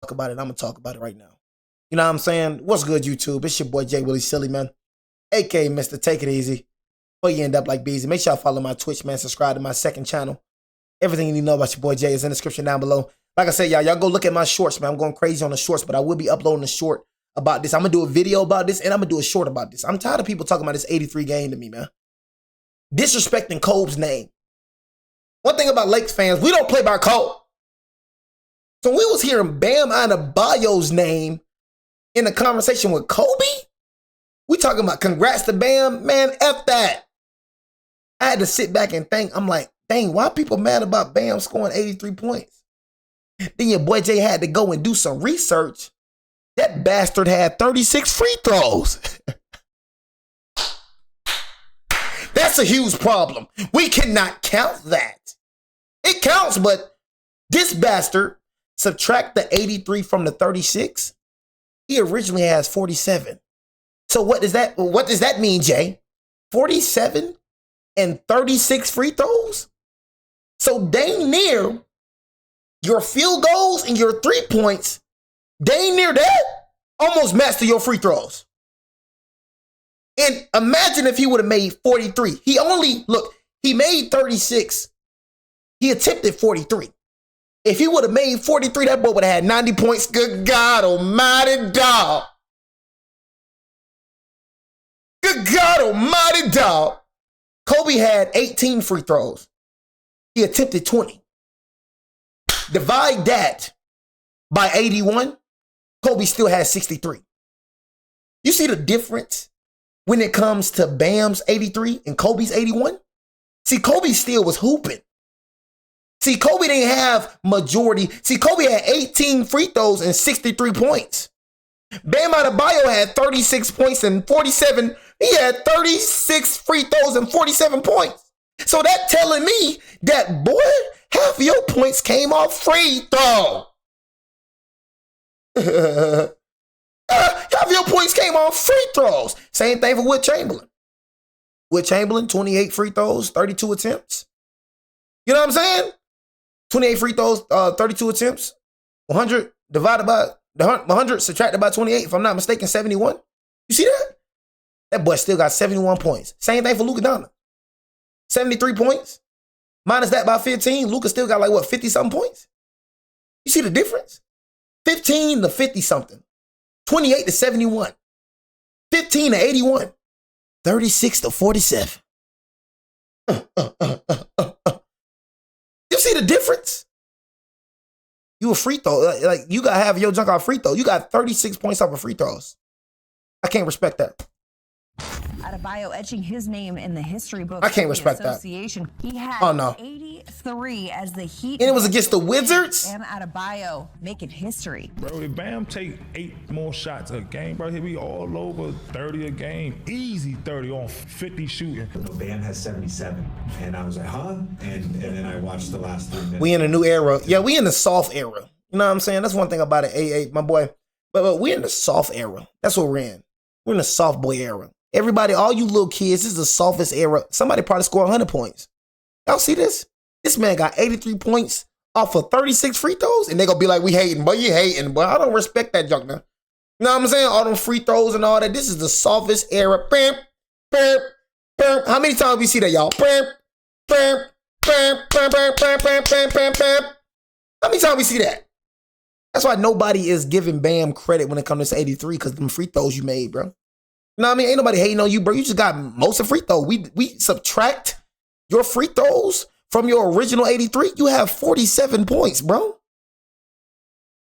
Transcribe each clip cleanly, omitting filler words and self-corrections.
talk about it. I'm gonna talk about it right now. You know what I'm saying? What's good, YouTube? It's your boy Jay Willie Silly, man. aka Mr. Take It Easy. Before you end up like Beezy, make sure y'all follow my Twitch, man. Subscribe to my second channel. Everything you need to know about your boy Jay is in the description down below. Like I said, y'all go look at my shorts, man. I'm going crazy on the shorts, but I will be uploading a short about this. I'm gonna do a video about this, and I'm gonna do a short about this. I'm tired of people talking about this 83 game to me, man. Disrespecting Kobe's name. One thing about Lakers fans, we don't play by Kobe. So we was hearing Bam Adebayo's name in a conversation with Kobe. We talking about congrats to Bam. Man, F that. I had to sit back and think. I'm like, dang, why people mad about Bam scoring 83 points? Then your boy Jay had to go and do some research. That bastard had 36 free throws. That's a huge problem. We cannot count that. It counts, but this bastard, subtract the 83 from the 36, he originally has 47. So what does that mean, Jay? 47 and 36 free throws? So dang near your field goals and your 3 points, dang near that, almost matched to your free throws. And imagine if he would have made 43. He made 36. He attempted 43. If he would have made 43, that boy would have had 90 points. Good God almighty, dog. Good God almighty, dog. Kobe had 18 free throws. He attempted 20. Divide that by 81. Kobe still has 63. You see the difference when it comes to Bam's 83 and Kobe's 81? See, Kobe still was hooping. See, Kobe didn't have majority. See, Kobe had 18 free throws and 63 points. Bam Adebayo had 36 points and 47. He had 36 free throws and 47 points. So that telling me that, boy, half of your points came off free throw. Half of your points came off free throws. Same thing for Wilt Chamberlain. Wilt Chamberlain, 28 free throws, 32 attempts. You know what I'm saying? 28 free throws, 32 attempts. 100 divided by 100 subtracted by 28, if I'm not mistaken, 71. You see that? That boy still got 71 points. Same thing for Luka Doncic. 73 points. Minus that by 15, Luka still got like, what, 50-something points? You see the difference? 15 to 50-something. 28 to 71. 15 to 81. 36 to 47. You see the difference? You a free throw. Like, you got to have your junk off free throw. You got 36 points off of free throws. I can't respect that. Adebayo etching his name in the history book. I can't respect that. He had oh, no. 83 as the Heat. And it was against the Wizards? Bam Adebayo making history. Bro, if Bam take 8 more shots a game, bro, he'll be all over 30 a game. Easy 30 on 50 shooting. Bam has 77. And I was like, huh? And then I watched the last 3 minutes. We in a new era. Yeah, we in the soft era. You know what I'm saying? That's one thing about it, AA, my boy. But we're in the soft era. That's what we're in. We're in the soft boy era. Everybody, all you little kids, this is the softest era. Somebody probably scored 100 points. Y'all see this? This man got 83 points off of 36 free throws, and they gonna be like, we hating, boy, you hating, boy. I don't respect that junk now. You know what I'm saying? All them free throws and all that. This is the softest era. Bam, bam, bam. How many times we see that, y'all? Bam, bam, bam, bam, bam, bam, bam, bam, bam, bam. How many times we see that? That's why nobody is giving Bam credit when it comes to 83, because them free throws you made, bro. You know what I mean? Ain't nobody hating on you, bro. You just got most of free throw. We subtract your free throws from your original 83. You have 47 points, bro.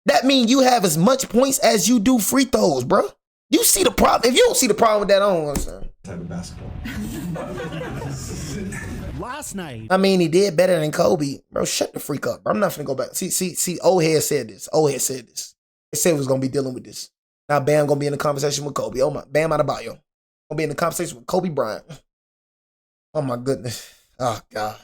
That means you have as much points as you do free throws, bro. You see the problem? If you don't see the problem with that, I don't understand. Type of basketball. Last night, I mean, he did better than Kobe, bro. Shut the freak up, bro. I'm not finna go back. See. Old head said this. They said we was gonna be dealing with this. Now Bam gonna be in the conversation with Kobe. Oh my, Bam Adebayo gonna be in the conversation with Kobe Bryant. Oh my goodness. Oh God.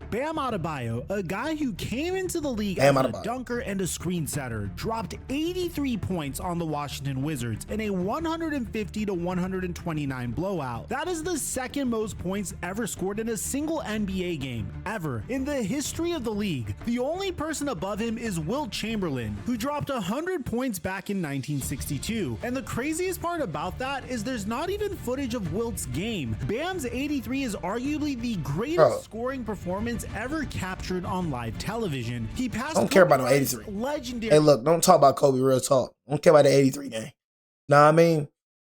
Bam Adebayo, a guy who came into the league Bam as a Adebayo. dunker and a screen setter, dropped 83 points on the Washington Wizards in a 150-129 blowout. That is the second most points ever scored in a single NBA game, ever, in the history of the league. The only person above him is Wilt Chamberlain, who dropped 100 points back in 1962. And the craziest part about that is there's not even footage of Wilt's game. Bam's 83 is arguably the greatest scoring performance ever captured on live television. He passed. I don't care about no 83. Legendary. Hey, look, don't talk about Kobe. Real talk. I don't care about the 83 game. Know what I mean?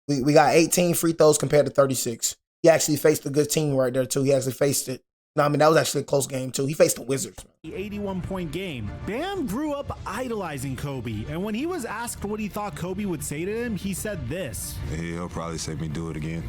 We got 18 free throws compared to 36. He actually faced a good team right there too. He actually faced it. No, I mean that was actually a close game too. He faced the Wizards. The 81-point game. Bam grew up idolizing Kobe, and when he was asked what he thought Kobe would say to him, he said this. He'll probably say me do it again.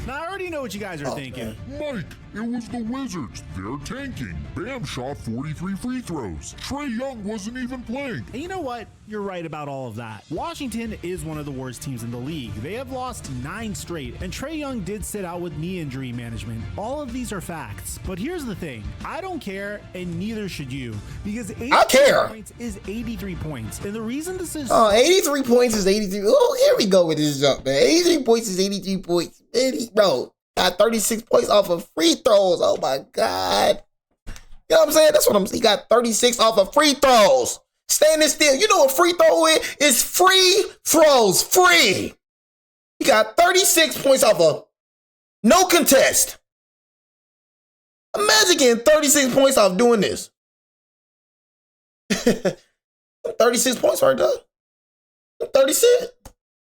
Now, I already know what you guys are thinking. Mike, it was the Wizards. They're tanking. Bam shot 43 free throws. Trae Young wasn't even playing. And you know what? You're right about all of that. Washington is one of the worst teams in the league. They have lost 9 straight, and Trae Young did sit out with knee injury management. All of these are facts. But here's the thing. I don't care, and neither should you. Because 83 points is 83 points. And the reason this is... 83 points is 83. Oh, here we go with this jump, man. 83 points is 83 points. Bro, got 36 points off of free throws. Oh, my God. You know what I'm saying? That's what I'm saying. He got 36 off of free throws. Standing still. You know what free throw is? It's free throws. Free. He got 36 points off of no contest. Imagine getting 36 points off doing this. 36 points right there. 36.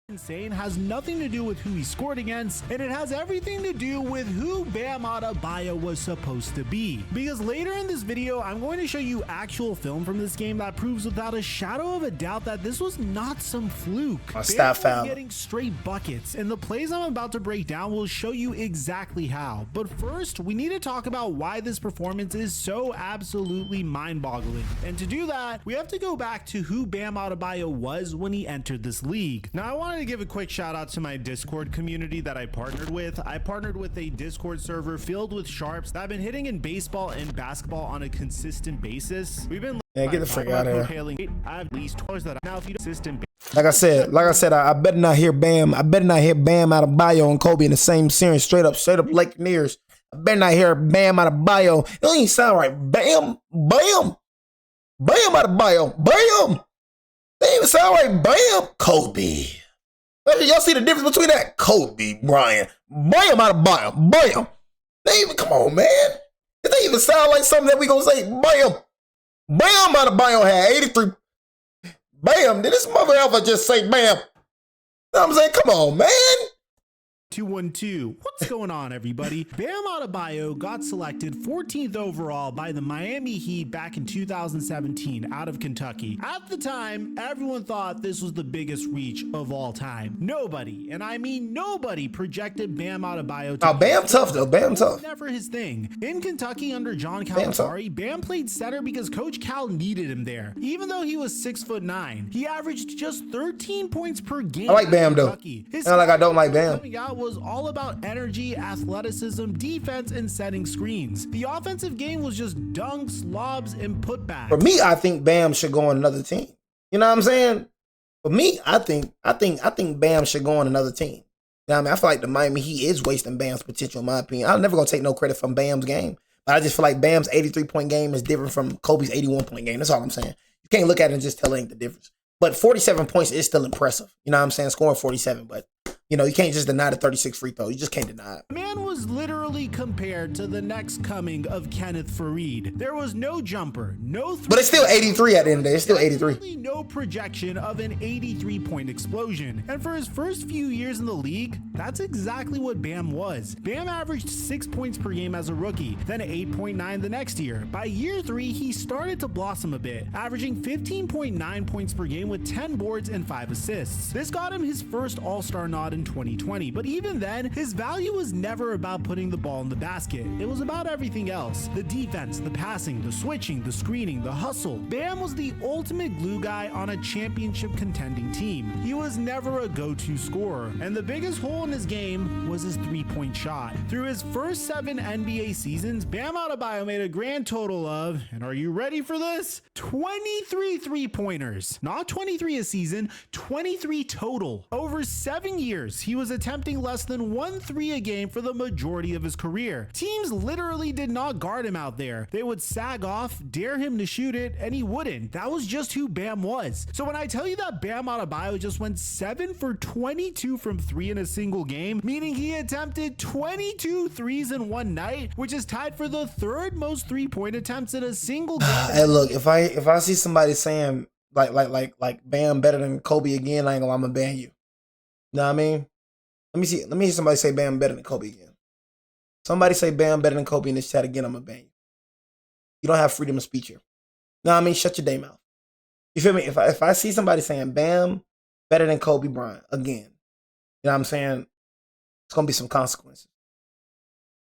Insane has nothing to do with who he scored against, and it has everything to do with who Bam Adebayo was supposed to be. Because later in this video, I'm going to show you actual film from this game that proves without a shadow of a doubt that this was not some fluke. Bam was getting straight buckets, and the plays I'm about to break down will show you exactly how. But first, we need to talk about why this performance is so absolutely mind-boggling. And to do that, we have to go back to who Bam Adebayo was when he entered this league. Now, I wanted to give a quick shout out to my Discord community that I partnered with. I partnered with a Discord server filled with sharps that have been hitting in baseball and basketball on a consistent basis. We've been get the frick out of here. I have at least $2 that now if you consistent. Like I said, I better not hear Bam. I better not hear Bam Adebayo and Kobe in the same series. Straight up Lake Nears. I better not hear Bam Adebayo. It don't even sound right. Bam Adebayo. Bam. They even sound right. Bam Kobe. Y'all see the difference between that? Kobe Bryant. Bam Adebayo. Bam. They even, come on, man. It don't even sound like something that we gonna say. Bam. Bam Adebayo had 83. Bam. Did this mother ever just say bam? You know what I'm saying? Come on, man. 212. What's going on, everybody? Bam Adebayo got selected 14th overall by the Miami Heat back in 2017 out of Kentucky. At the time, everyone thought this was the biggest reach of all time. Nobody, and I mean nobody, projected Bam Adebayo to Bam tough though. Bam tough. Never his thing. In Kentucky under John Calipari, Bam played center because Coach Cal needed him there. Even though he was 6'9", he averaged just 13 points per game. I like Bam though. It's not like I don't like Bam. Coming out was all about energy, athleticism, defense, and setting screens. The offensive game was just dunks, lobs, and putbacks. For me, I think Bam should go on another team. You know what I'm saying? For me, I think Bam should go on another team. You know what I mean? I feel like the Miami Heat is wasting Bam's potential, in my opinion. I'm never gonna take no credit from Bam's game, but I just feel like Bam's 83-point game is different from Kobe's 81-point game. That's all I'm saying. You can't look at it and just tell it ain't the difference. But 47 points is still impressive. You know what I'm saying? Scoring 47, but you know, you can't just deny the 36 free throws. You just can't deny it. The man was literally compared to the next coming of Kenneth Faried. There was no jumper, no three. But it's still 83 at the end of the day. It's still 83. No projection of an 83-point explosion. And for his first few years in the league, that's exactly what Bam was. Bam averaged 6 points per game as a rookie, then 8.9 the next year. By year 3, he started to blossom a bit, averaging 15.9 points per game with 10 boards and 5 assists. This got him his first All-Star nod in and 2020. But even then, his value was never about putting the ball in the basket. It was about everything else. The defense, the passing, the switching, the screening, the hustle. Bam was the ultimate glue guy on a championship contending team. He was never a go-to scorer, and the biggest hole in his game was his three-point shot. Through his first 7 NBA seasons, Bam Adebayo made a grand total of, and are you ready for this? 23 three-pointers. Not 23 a season, 23 total. Over 7 years, he was attempting less than 1 3 a game for the majority of his career. Teams literally did not guard him out there. They would sag off, dare him to shoot it, and he wouldn't. That was just who Bam was. So when I tell you that Bam Adebayo just went 7 for 22 from 3 in a single game, meaning he attempted 22 threes in one night, which is tied for the 3rd most three-point attempts in a single game. Hey, look, if I see somebody saying like Bam better than Kobe again, I ain't gonna, I'm gonna ban you. You know what I mean? Let me hear somebody say Bam better than Kobe again. Somebody say Bam better than Kobe in this chat again, I'm gonna ban you. You don't have freedom of speech here. No, I mean, shut your damn mouth. You feel me? If I see somebody saying Bam better than Kobe Bryant again, you know what I'm saying? It's gonna be some consequences.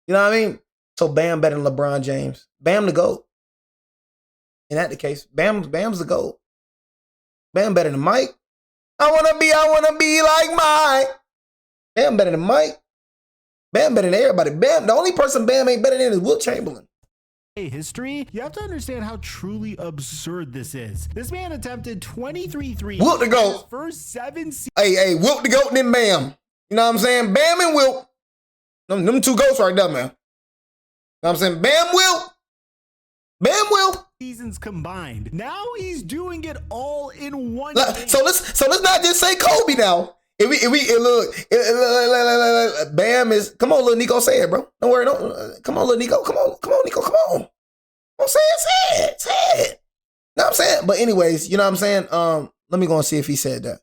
You know what I mean? So Bam better than LeBron James. Bam the GOAT. In that the case, Bam's the GOAT. Bam better than Mike. I wanna be like Mike. Bam better than Mike. Bam better than everybody. Bam, the only person Bam ain't better than is Wilt Chamberlain. History, you have to understand how truly absurd this is. This man attempted 23 threes. Wilt the GOAT. His first 7 seasons. Hey, Wilt the GOAT and then Bam. You know what I'm saying? Bam and Wilt. Them two GOATs right there, man. You know what I'm saying? Bam, Wilt. Bam, Wilt. Seasons combined. Now he's doing it all in one game. So let's not just say Kobe now. Look, Bam is, come on, little Nico, say it, bro. Don't worry, come on, little Nico, come on, Nico, come on. I'm saying, say it. You know what I'm saying? But anyways, you know what I'm saying? Let me go and see if he said that.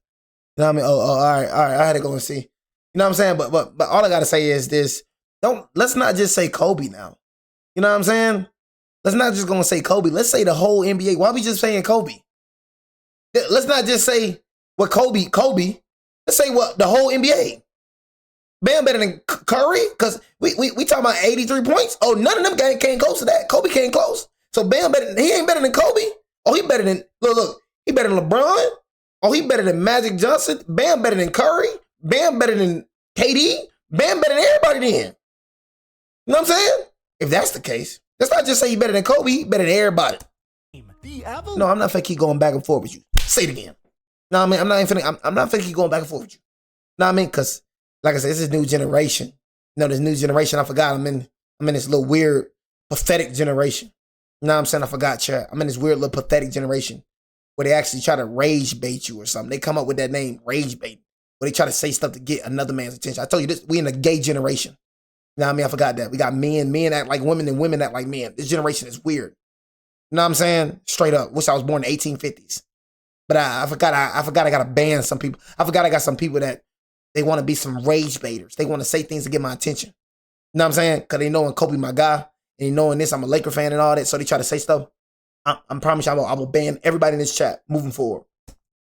You know what I mean? All right, I had to go and see. You know what I'm saying? But all I gotta say is this: let's not just say Kobe now. You know what I'm saying? Let's not just go and say Kobe. Let's say the whole NBA. Why are we just saying Kobe? Let's not just say what Kobe. Let's say what the whole NBA. Bam better than Curry? Because we talking about 83 points. Oh, none of them guys came close to that. Kobe came close. So Bam he ain't better than Kobe. Oh, he better than, look, he better than LeBron. Oh, he better than Magic Johnson. Bam better than Curry. Bam better than KD. Bam better than everybody then. You know what I'm saying? If that's the case, let's not just say he better than Kobe, he better than everybody. No, I'm not finna keep going back and forth with you. Say it again. No, I mean, I'm not finna keep going back and forth with you. No, I mean, because, like I said, this is new generation. You know, this new generation, I forgot, I'm in this little weird, pathetic generation. You know what I'm saying? I forgot, chat. I'm in this weird little pathetic generation where they actually try to rage bait you or something. They come up with that name, rage bait, where they try to say stuff to get another man's attention. I told you this, we in a gay generation. You know what I mean? I forgot that. We got men act like women, and women act like men. This generation is weird. You know what I'm saying? Straight up. Wish I was born in the 1850s. But I forgot I gotta ban some people. I forgot I got some people that they want to be some rage baiters. They want to say things to get my attention. You know what I'm saying? Because they knowing Kobe my guy. And they knowing this, I'm a Laker fan and all that. So they try to say stuff. I promise you I will ban everybody in this chat moving forward.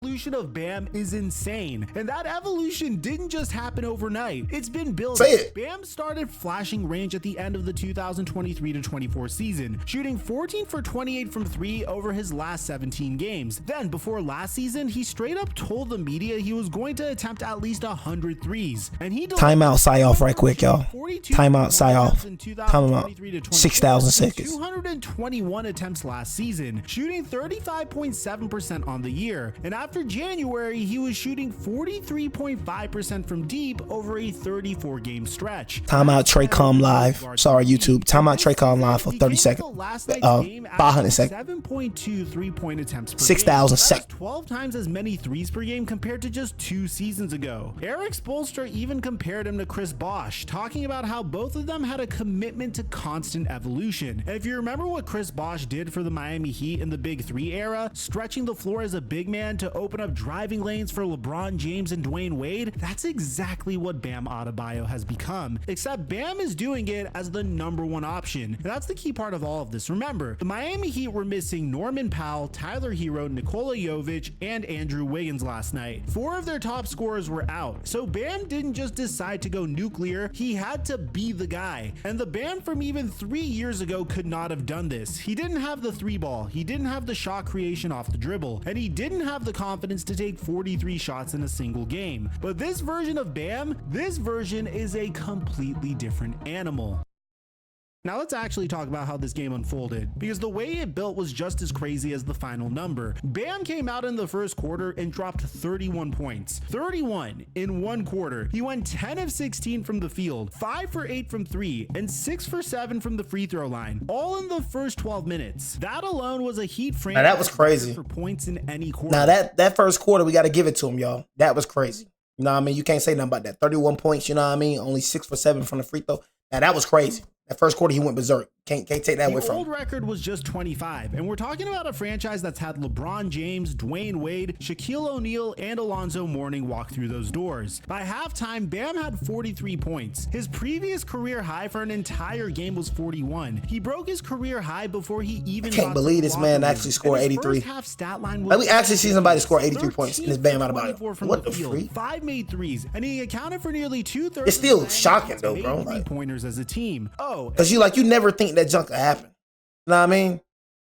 Evolution of Bam is insane, and that evolution didn't just happen overnight. It's been built. Say it. Bam started flashing range at the end of the 2023-24 season, shooting 14 for 28 from 3 over his last 17 games. Then, before last season, he straight up told the media he was going to attempt at least 100 threes, and he timeout, sigh off right quick, y'all. Timeout, sigh off. Timeout. 6,000 seconds. 221 attempts last season, shooting 35.7% on the year, and after January, he was shooting 43.5% from deep over a 34-game stretch. Timeout Traycom Live. Sorry, YouTube. Timeout Traycom Live for 30 seconds. 500 seconds. 7.2 3-point attempts per 6,000 game. seconds. 12 times as many threes per game compared to just 2 seasons ago. Eric Spoelstra even compared him to Chris Bosh, talking about how both of them had a commitment to constant evolution. And if you remember what Chris Bosh did for the Miami Heat in the Big 3 era, stretching the floor as a big man to open up driving lanes for LeBron James and Dwayne Wade, that's exactly what Bam Adebayo has become, except Bam is doing it as the #1 option. And that's the key part of all of this. Remember, the Miami Heat were missing Norman Powell, Tyler Hero, Nikola Jovic, and Andrew Wiggins last night. 4 of their top scorers were out, so Bam didn't just decide to go nuclear, he had to be the guy. And the Bam from even 3 years ago could not have done this. He didn't have the 3-ball, he didn't have the shot creation off the dribble, and he didn't have the confidence to take 43 shots in a single game. But this version of Bam, this version is a completely different animal. Now let's actually talk about how this game unfolded, because the way it built was just as crazy as the final number. Bam came out in the first quarter and dropped 31 points. 31 in 1 quarter. He went 10 of 16 from the field, 5 for 8 from 3, and 6 for 7 from the free throw line, all in the first 12 minutes. That alone was a Heat franchise. Now that was crazy. For points in any quarter. Now that first quarter, we got to give it to him, y'all. That was crazy. You know what I mean? You can't say nothing about that. 31 points, you know what I mean? Only 6 for 7 from the free throw. Now that was crazy. That first quarter, he went berserk. Can't take that away from him. The old record was just 25, and we're talking about a franchise that's had LeBron James, Dwayne Wade, Shaquille O'Neal, and Alonzo Mourning walk through those doors. By halftime, Bam had 43 points. His previous career high for an entire game was 41. He broke his career high before he even I can't believe this man actually scored 83. Like, we actually see somebody score 83 points in this Bam Adebayo. What the freak? 5 made threes, and he accounted for nearly 2/3. It's still shocking though, bro. Like, pointers as a team. Cause you never think that junk could happen. You know what I mean?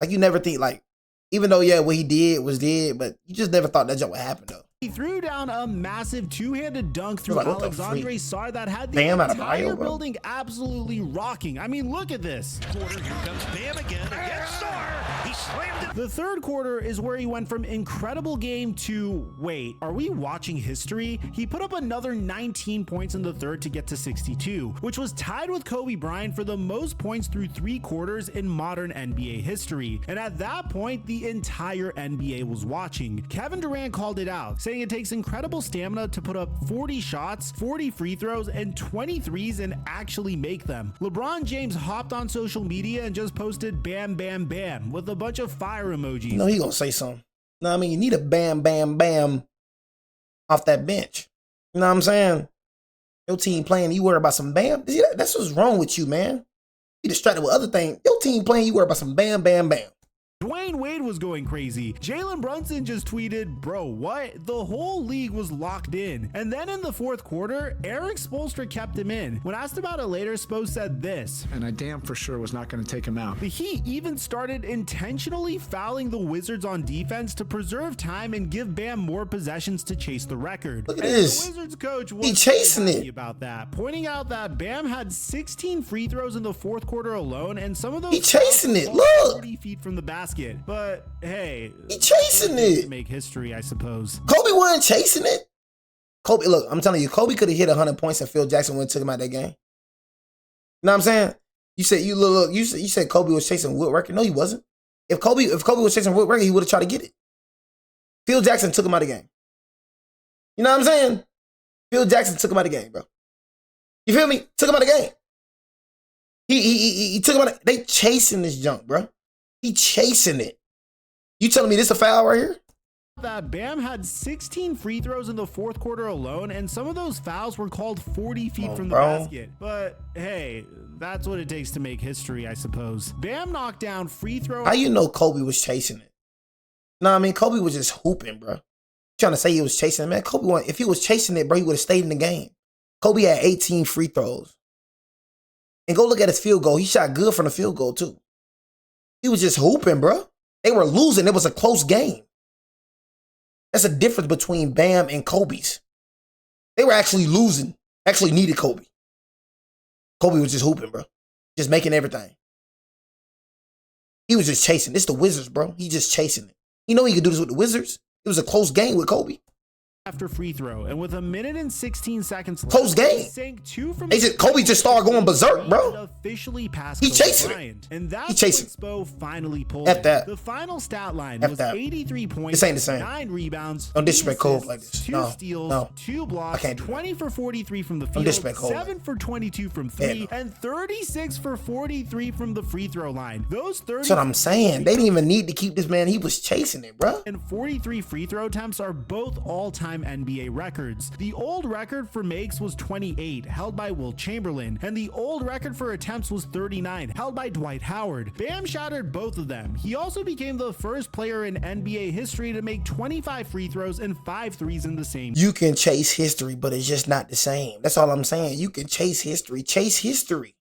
Like, you never think, like, even though, yeah, what he did was did, but you just never thought that junk would happen though. He threw down a massive 2-handed dunk through Like, Alexandre Sarr that had the Bam entire Adebayo, building absolutely rocking. I mean, look at this. Quarter, here comes Bam again against Sarr. He slammed it. The third quarter is where he went from incredible game to, wait, are we watching history? He put up another 19 points in the third to get to 62, which was tied with Kobe Bryant for the most points through 3 quarters in modern NBA history. And at that point, the entire NBA was watching. Kevin Durant called it out, saying it takes incredible stamina to put up 40 shots, 40 free throws, and 20 threes and actually make them. LeBron James hopped on social media and just posted bam, bam, bam with a bunch of fire emojis. You know he gonna say something. You know what I mean? You need a bam, bam, bam off that bench. You know what I'm saying? Your team playing, you worry about some bam? That's what's wrong with you, man. You distracted with other things. Your team playing, you worry about some bam, bam, bam. Dwayne Wade was going crazy. Jalen Brunson just tweeted, bro, what? The whole league was locked in. And then in the fourth quarter, Eric Spoelstra kept him in. When asked about it later, Spo said this. And I damn for sure was not going to take him out. The Heat even started intentionally fouling the Wizards on defense to preserve time and give Bam more possessions to chase the record. Look at this. The Wizards coach was he chasing happy it about that, pointing out that Bam had 16 free throws in the fourth quarter alone, and some of those he chasing it. Look, 40 feet from the basket. But hey, he chasing it. Make history, I suppose. Kobe wasn't chasing it. Kobe, look, I'm telling you, Kobe could have hit 100 points and Phil Jackson wouldn't took him out that game. You know what I'm saying? You said you said Kobe was chasing Wilt record. No, he wasn't. If Kobe was chasing Wilt record, he would have tried to get it. Phil Jackson took him out of the game. You know what I'm saying? Phil Jackson took him out of the game, bro. You feel me? Took him out of the game. He took him out. They chasing this junk, bro. He chasing it. You telling me this a foul right here? That Bam had 16 free throws in the fourth quarter alone, and some of those fouls were called 40 feet from the basket. But hey, that's what it takes to make history, I suppose. Bam knocked down free throw. How you know Kobe was chasing it? No, I mean, Kobe was just hooping, bro. Trying to say he was chasing it, man. Kobe, if he was chasing it, bro, he would have stayed in the game. Kobe had 18 free throws. And go look at his field goal. He shot good from the field goal, too. He was just hooping, bro. They were losing. It was a close game. That's a difference between Bam and Kobe's. They were actually losing. Actually needed Kobe. Kobe was just hooping, bro. Just making everything. He was just chasing. It's the Wizards, bro. He just chasing it. You know he could do this with the Wizards. It was a close game with Kobe. after free throw, and with 1 minute and 16 seconds left, Close game. sank 2 from Kobe just started going berserk, bro. Officially passed He chasing it. And that's He chasing. when Spo finally pulled F it. that. The final stat line F was that. 83 points, This ain't the same. 9 rebounds, Don't disrespect 3 Kobe like assists, this. 2 No, steals, no. 2 blocks, I can't do that. 20 for 43 from the Don't field, disrespect Kobe. 7 for 22 from 3, and 36 for 43 from the free throw line. Those 30 That's what I'm saying. They didn't even need to keep this man. He was chasing it, bro. and 43 free throw attempts are both all-time NBA records. The old record for makes was 28, held by Wilt Chamberlain, and the old record for attempts was 39, held by Dwight Howard. Bam shattered both of them. He also became the first player in NBA history to make 25 free throws and 5 threes in the same. You can chase history, but it's just not the same. That's all I'm saying. You can chase history. Chase history.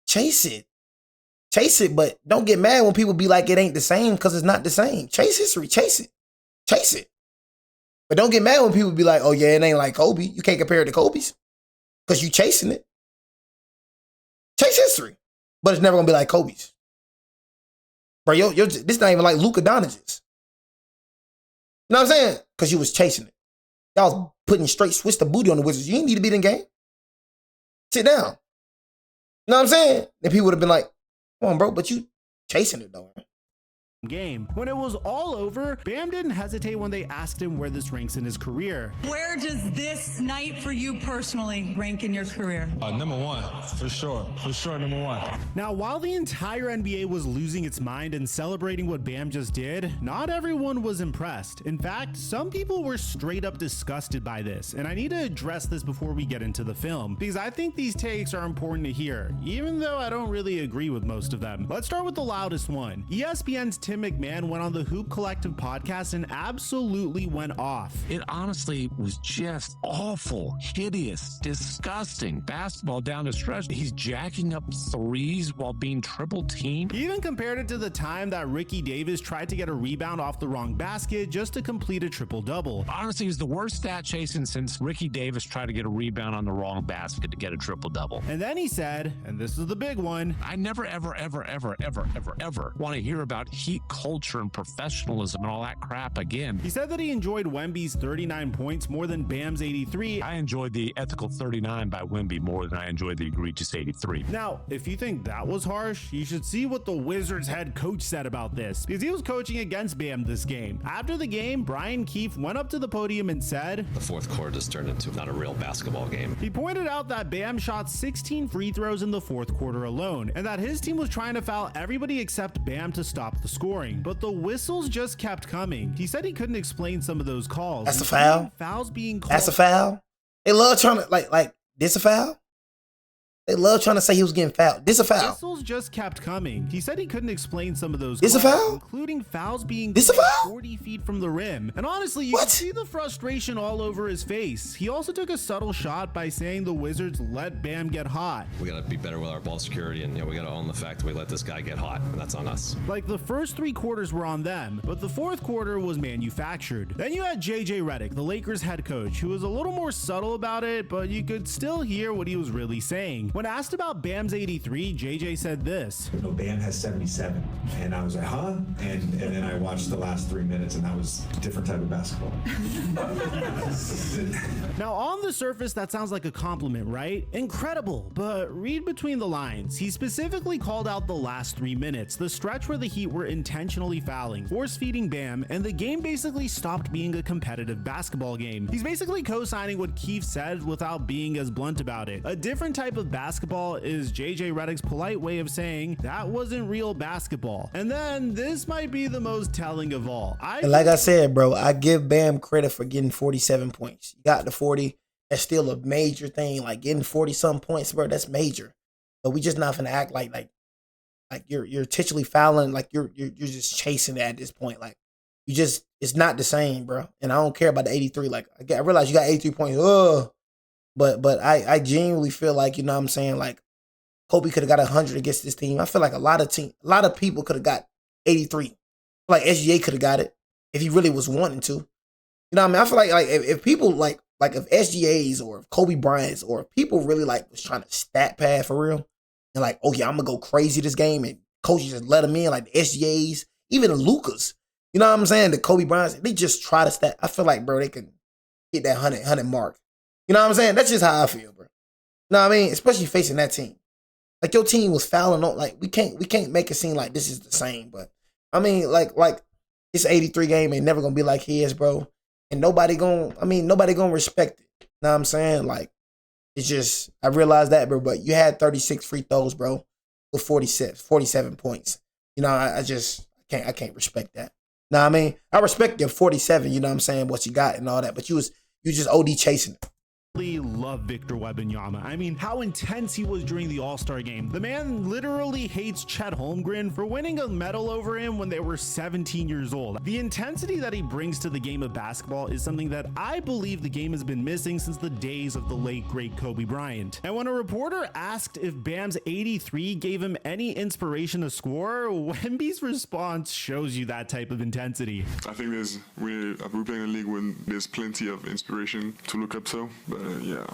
Chase it. Chase it, but don't get mad when people be like it ain't the same because it's not the same. Chase history. Chase it. Chase it. But don't get mad when people be like, oh yeah, it ain't like Kobe. You can't compare it to Kobe's because you chasing it. Chase history. But it's never going to be like Kobe's. Bro, this not even like Luka Doncic's. You know what I'm saying? Because you was chasing it. Y'all was putting straight switch the booty on the Wizards. You ain't need to be in the game. Sit down. You know what I'm saying? Then people would have been like, come on, bro, but you chasing it though. Game. When it was all over, Bam didn't hesitate when they asked him where this ranks in his career. Where does this night for you personally rank in your career? Number 1, for sure. For sure, number 1. Now, while the entire NBA was losing its mind and celebrating what Bam just did, not everyone was impressed. In fact, some people were straight up disgusted by this, and I need to address this before we get into the film, because I think these takes are important to hear, even though I don't really agree with most of them. Let's start with the loudest one. ESPN's Tim McMahon went on the Hoop Collective podcast and absolutely went off. It honestly was just awful, hideous, disgusting. Basketball down the stretch. He's jacking up threes while being triple teamed. He even compared it to the time that Ricky Davis tried to get a rebound off the wrong basket just to complete a triple-double. Honestly, he's the worst stat chasing since Ricky Davis tried to get a rebound on the wrong basket to get a triple-double. And then he said, and this is the big one, I never, ever want to hear about heat culture and professionalism and all that crap again. He said that he enjoyed Wemby's 39 points more than Bam's 83. I enjoyed the ethical 39 by Wemby more than I enjoyed the egregious 83. Now, if you think that was harsh, you should see what the Wizards head coach said about this, because he was coaching against Bam this game. After the game, Brian Keefe went up to the podium and said, the fourth quarter just turned into not a real basketball game. He pointed out that Bam shot 16 free throws in the fourth quarter alone, and that his team was trying to foul everybody except Bam to stop the scoring, but the whistles just kept coming. He said he couldn't explain some of those calls. That's a foul. Fouls being called. That's a foul. They love trying to like this a foul. They love trying to say he was getting fouled. This a foul. Whistles just kept coming. He said he couldn't explain some of those This a calls, foul? including fouls being This a foul? 40 feet from the rim. And honestly, you can see the frustration all over his face. He also took a subtle shot by saying the Wizards let Bam get hot. We got to be better with our ball security, and we got to own the fact that we let this guy get hot, and that's on us. Like, the first 3 quarters were on them, but the fourth quarter was manufactured. Then you had JJ Redick, the Lakers head coach, who was a little more subtle about it, but you could still hear what he was really saying. When asked about Bam's 83, JJ said this. No, Bam has 77. And I was like, huh? And then I watched the last 3 minutes, and that was a different type of basketball. Now, on the surface, that sounds like a compliment, right? Incredible. But read between the lines. He specifically called out the last 3 minutes, the stretch where the Heat were intentionally fouling, force-feeding Bam, and the game basically stopped being a competitive basketball game. He's basically co-signing what Keefe said without being as blunt about it. A different type of basketball is JJ Redick's polite way of saying that wasn't real basketball. And then this might be the most telling of all. And like I said, bro, I give Bam credit for getting 47 points. You got the 40. That's still a major thing. Like getting 40-some points, bro, that's major. But we just not gonna act like you're intentionally fouling, like you're just chasing it at this point. Like you just, it's not the same, bro. And I don't care about the 83. Like I realize you got 83 points. But I genuinely feel like, you know what I'm saying, like Kobe could have got 100 against this team. I feel like a lot of people could have got 83. Like SGA could have got it if he really was wanting to. You know what I mean? I feel like if people like if SGAs or if Kobe Bryant's or if people really like was trying to stat pad for real and like, oh yeah, I'm gonna go crazy this game and coaches just let them in, like the SGAs, even the Lucas. You know what I'm saying? The Kobe Bryant's, they just try to stat. I feel like, bro, they can hit that 100 mark. You know what I'm saying? That's just how I feel, bro. You know what I mean? Especially facing that team. Like your team was fouling on. Like we can't make it seem like this is the same. But I mean, like it's 83 game ain't never gonna be like his, bro. And nobody gonna respect it. You know what I'm saying? Like it's just I realized that, bro. But you had 36 free throws, bro, with 47 points. You know, I can't respect that. Know what I mean? I respect your 47, you know what I'm saying, what you got and all that, but you just OD chasing it. Love Victor Wembanyama. I mean, how intense he was during the All-Star game. The man literally hates Chet Holmgren for winning a medal over him when they were 17 years old. The intensity that he brings to the game of basketball is something that I believe the game has been missing since the days of the late great Kobe Bryant. And when a reporter asked if Bam's 83 gave him any inspiration to score, Wemby's response shows you that type of intensity. I think we're playing a league when there's plenty of inspiration to look up to, but yeah,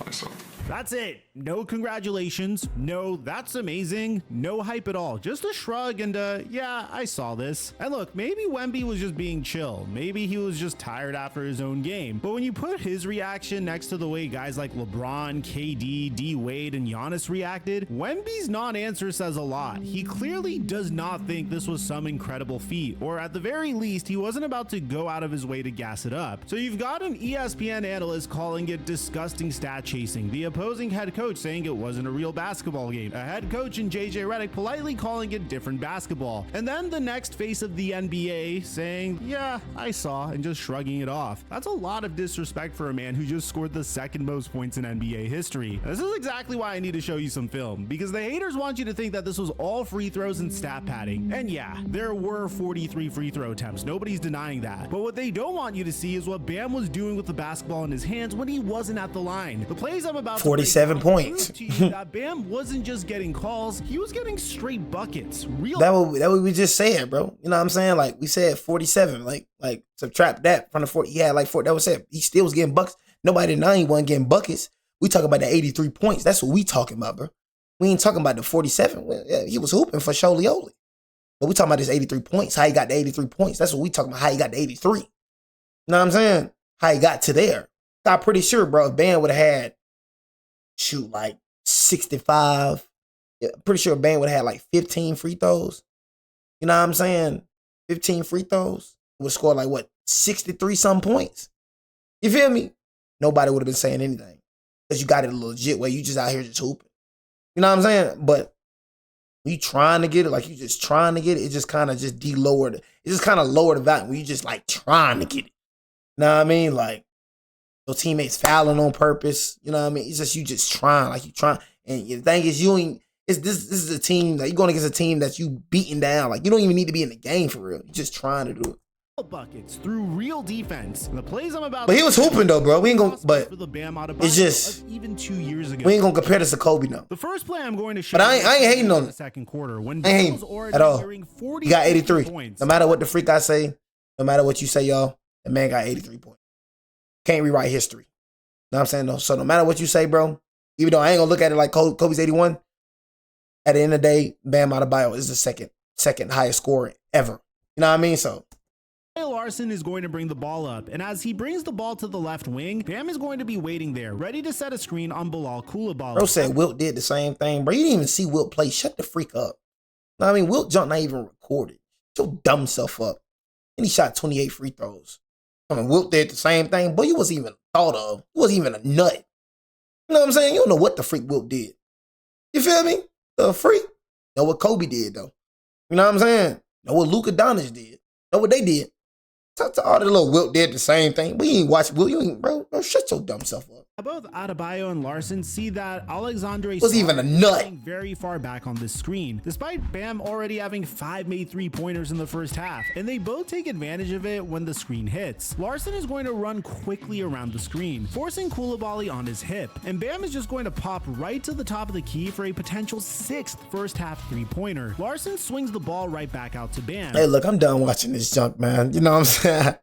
I saw. That's it. No congratulations. No, that's amazing. No hype at all. Just a shrug and yeah, I saw this. And look, maybe Wemby was just being chill. Maybe he was just tired after his own game. But when you put his reaction next to the way guys like LeBron, KD, D Wade, and Giannis reacted, Wemby's non-answer says a lot. He clearly does not think this was some incredible feat, or at the very least, he wasn't about to go out of his way to gas it up. So you've got an ESPN analyst calling it disgusting stat chasing, the opposing head coach saying it wasn't a real basketball game, a head coach in JJ Redick politely calling it different basketball, and then the next face of the NBA saying, yeah, I saw, and just shrugging it off. That's a lot of disrespect for a man who just scored the second most points in NBA history. And this is exactly why I need to show you some film, because the haters want you to think that this was all free throws and stat padding. And yeah, there were 43 free throw attempts, nobody's denying that. But what they don't want you to see is what Bam was doing with the basketball in his hands when he wasn't at the line. The plays I'm about 47 points. That Bam wasn't just getting calls, he was getting straight buckets. That what we just said, bro. You know what I'm saying? Like we said 47. Like subtract that from the 40. He had like 40. That was it. He still was getting buckets. Nobody denied he wasn't getting buckets. We talking about the 83 points. That's what we talking about, bro. We ain't talking about the 47. Well, yeah, he was hooping for Sholioli. But we talking about this 83 points. How he got the 83 points. That's what we talking about. How he got the 83. You know what I'm saying? How he got to there. I'm pretty sure, bro, if Bam would have had like 65. Yeah, pretty sure Bam would have had like 15 free throws. You know what I'm saying? 15 free throws. Would score like what, 63 some points. You feel me? Nobody would have been saying anything. Because you got it a legit way. You just out here just hooping. You know what I'm saying? But you trying to get it, like you just trying to get it, it just kind of just de-lowered. It just kind of lowered the value when you just like trying to get it. You know what I mean? Like your teammates fouling on purpose. You know what I mean? It's just you just trying, like you trying. And the thing is, you ain't. This is a team that you're going against a team that you beating down. Like you don't even need to be in the game for real. You're just trying to do it. Buckets through real defense. And the plays I'm about. But he was hooping though, bro. We ain't gonna. But it's just even 2 years ago. We ain't gonna compare this to Kobe now. The first play I'm going to show. But I ain't hating on the second quarter when I ain't hating at all. He got 83 points. No matter what the freak I say, no matter what you say, y'all, the man got 83 points. Can't rewrite history. Know what I'm saying? No. So no matter what you say, bro, even though I ain't gonna look at it like Kobe's 81, at the end of the day, Bam Adebayo is the second highest scorer ever. You know what I mean? So Larson is going to bring the ball up, and as he brings the ball to the left wing, Bam is going to be waiting there, ready to set a screen on Bilal Coulibaly. Bro said Wilt did the same thing, bro. You didn't even see Wilt play. Shut the freak up. Know what I mean? Wilt jump not even recorded. Shut your dumb self up. And he shot 28 free throws. I mean, Wilt did the same thing, but you wasn't even thought of. You wasn't even a nut. You know what I'm saying? You don't know what the freak Wilt did. You feel me? The freak. Know what Kobe did, though. You know what I'm saying? Know what Luka Doncic did. Know what they did. Talk to all the little Wilt did the same thing. We ain't watch Wilt. You ain't, bro. Shut your dumb self up. Both Adebayo and Larson see that Alexandre was even a nut very far back on this screen, despite Bam already having 5 made 3-pointers in the first half, and they both take advantage of it when the screen hits. Larson is going to run quickly around the screen, forcing Coulibaly on his hip, and Bam is just going to pop right to the top of the key for a potential 6th first half 3-pointer. Larson swings the ball right back out to Bam. Hey, look, I'm done watching this junk, man. You know what I'm saying?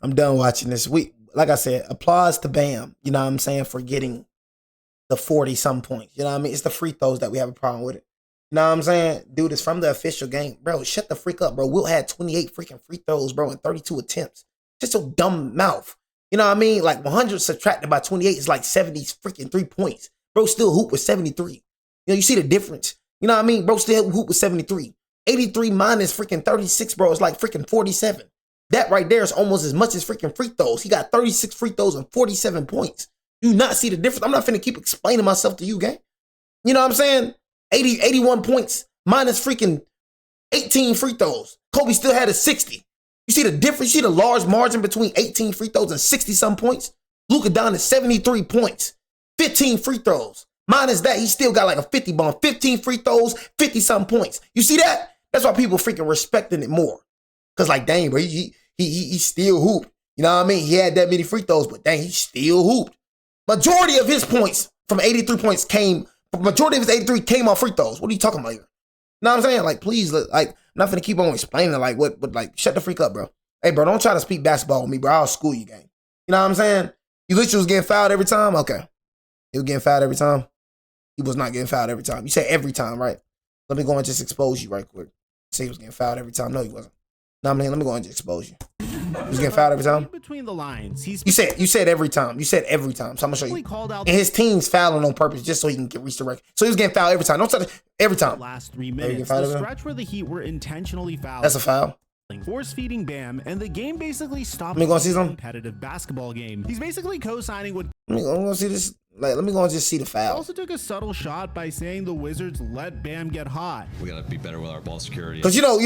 I'm done watching this. Like I said, applause to Bam, you know what I'm saying, for getting the 40-some points. You know what I mean? It's the free throws that we have a problem with it. You know what I'm saying? Dude, it's from the official game. Bro, shut the freak up, bro. Wilt had 28 freaking free throws, bro, and 32 attempts. Just your dumb mouth. You know what I mean? Like 100 subtracted by 28 is like 70 freaking 3 points. Bro still hoop with 73. You know, you see the difference. You know what I mean? Bro still hoop with 73. 83 minus freaking 36, bro, is like freaking 47. That right there is almost as much as freaking free throws. He got 36 free throws and 47 points. Do not see the difference. I'm not finna keep explaining myself to you, gang. You know what I'm saying? 81 points minus freaking 18 free throws. Kobe still had a 60. You see the difference? You see the large margin between 18 free throws and 60-some points? Luka down to 73 points, 15 free throws. Minus that, he still got like a 50 bomb, 15 free throws, 50-some points. You see that? That's why people freaking respecting it more. Because like, dang, bro, he still hooped. You know what I mean? He had that many free throws, but dang, he still hooped. Majority of his points from 83 points majority of his 83 came off free throws. What are you talking about here? You know what I'm saying? Like, please, like, I'm not finna keep on explaining, like, but like, shut the freak up, bro. Hey, bro, don't try to speak basketball with me, bro. I'll school you, gang. You know what I'm saying? You literally was getting fouled every time? Okay. He was getting fouled every time? He was not getting fouled every time. You said every time, right? Let me go and just expose you right quick. Say he was getting fouled every time. No, he wasn't. No, I mean, let me go and just expose you. He was getting fouled every time? Between the lines, you said every time. You said every time. So I'm gonna show you. And his team's fouling on purpose just so he can reach the record. So he was getting fouled every time. Don't touch it. Every time. Last 3 minutes, the stretch where the Heat were intentionally fouling. That's a foul. Force feeding Bam, and the game basically stopped. Let me go and see some competitive basketball game. He's basically co-signing what. Let me go and see this. Like, let me go and just see the foul. He also took a subtle shot by saying the Wizards let Bam get hot. We gotta be better with our ball security. Because you know,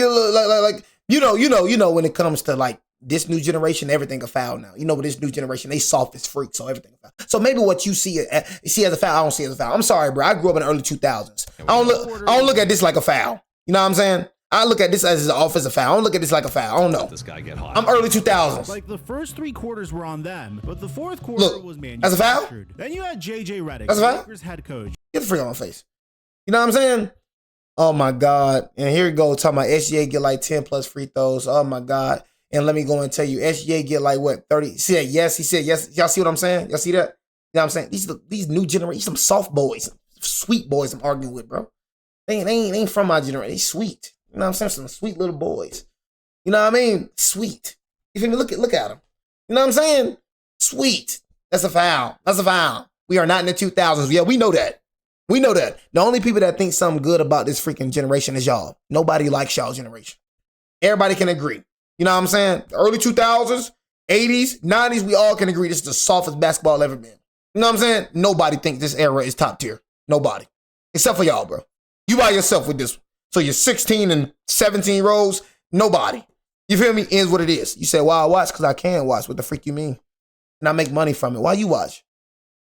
when it comes to like this new generation, everything a foul now. You know, with this new generation, they soft as freaks, so everything a foul. So maybe what you see as a foul, I don't see as a foul. I'm sorry, bro. I grew up in the early 2000s. I don't look at this like a foul. You know what I'm saying? I look at this as an offensive foul. I don't look at this like a foul. I don't know. This guy get hot. I'm early 2000s. Like the first 3 quarters were on them, but the fourth quarter was manufactured. That's a foul? Then you had JJ Redick, that's a foul? Lakers head coach. Get the freak on my face. You know what I'm saying? Oh my God. And here we go, talking about SGA get like 10 plus free throws. Oh my God. And let me go and tell you, SGA get like what, 30? He said yes. Y'all see what I'm saying? Y'all see that? You know what I'm saying? These new generation, some soft boys, sweet boys I'm arguing with, bro. They ain't from my generation. They sweet. You know what I'm saying? Some sweet little boys. You know what I mean? Sweet. You feel me? Look at them. You know what I'm saying? Sweet. That's a foul. That's a foul. We are not in the 2000s. Yeah, we know that. We know that. The only people that think something good about this freaking generation is y'all. Nobody likes y'all generation. Everybody can agree. You know what I'm saying? The early 2000s, 80s, 90s, we all can agree this is the softest basketball ever been. You know what I'm saying? Nobody thinks this era is top tier. Nobody. Except for y'all, bro. You by yourself with this one. So you're 16 and 17 rows, nobody. You feel me? Is what it is. You say, why I watch? Because I can watch. What the freak you mean? And I make money from it. Why you watch?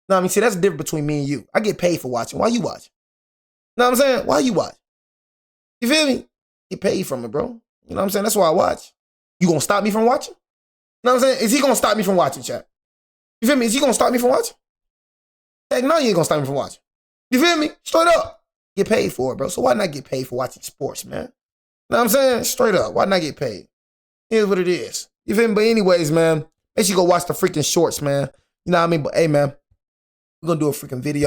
No, I mean, see, that's the difference between me and you. I get paid for watching. Why you watch? Know what I'm saying? Why you watch? You feel me? Get paid from it, bro. You know what I'm saying? That's why I watch. You gonna stop me from watching? Know what I'm saying? Is he gonna stop me from watching, chat? You feel me? Is he gonna stop me from watching? Heck no, you ain't gonna stop me from watching. You feel me? Straight up. Get paid for it, bro. So why not get paid for watching sports, man? Know what I'm saying? Straight up. Why not get paid? Here's what it is. You feel me? But anyways, man, make sure you go watch the freaking shorts, man. You know what I mean? But hey, man, we're gonna do a freaking video.